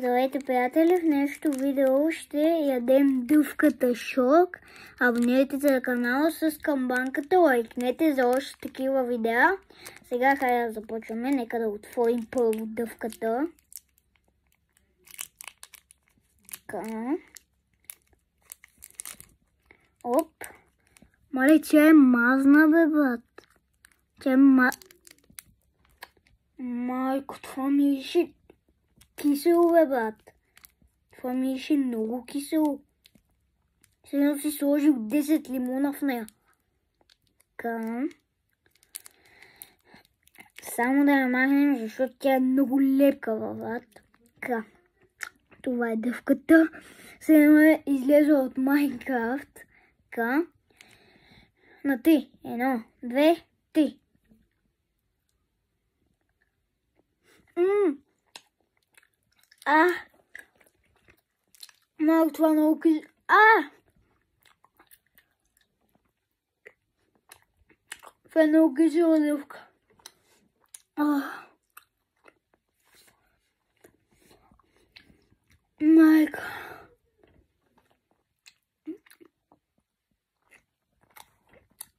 Здравейте, приятели! В днешното видео ще ядем дъвката шок. Абонирайте се за канала с камбанката, лайкнете за още такива видеа. Сега хайде да започваме. Нека да отворим първо дъвката. Така. Оп. Мале, че е мазна, бе, брат. Че е Майко, това мирише кисело, бе, брат. Това мирише много кисело. Сега си сложил 10 лимона в нея. Така. Само да я махнем, защото тя е много лепкава, брат. Така. Това е дъвката. Сега е излезла от Майнкрафт. Така. На 3. 1, 2, 3. Малко това много кисело. Това е много кисела дъвка. Майка.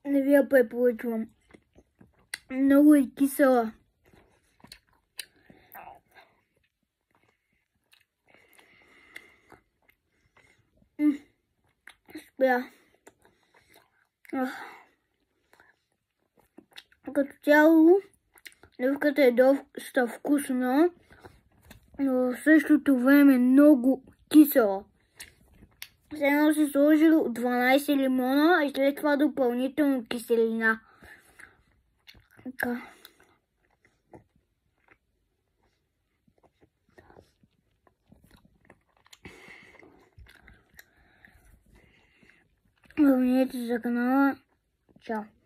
Не ви я препоръчвам. Много е кисела. Спя. Като цяло, дъвката е доста вкусна, но в същото време много кисела. Сега си сложил 12 лимона и след това допълнително киселина. Така. Абонирайте се за канала. Чао!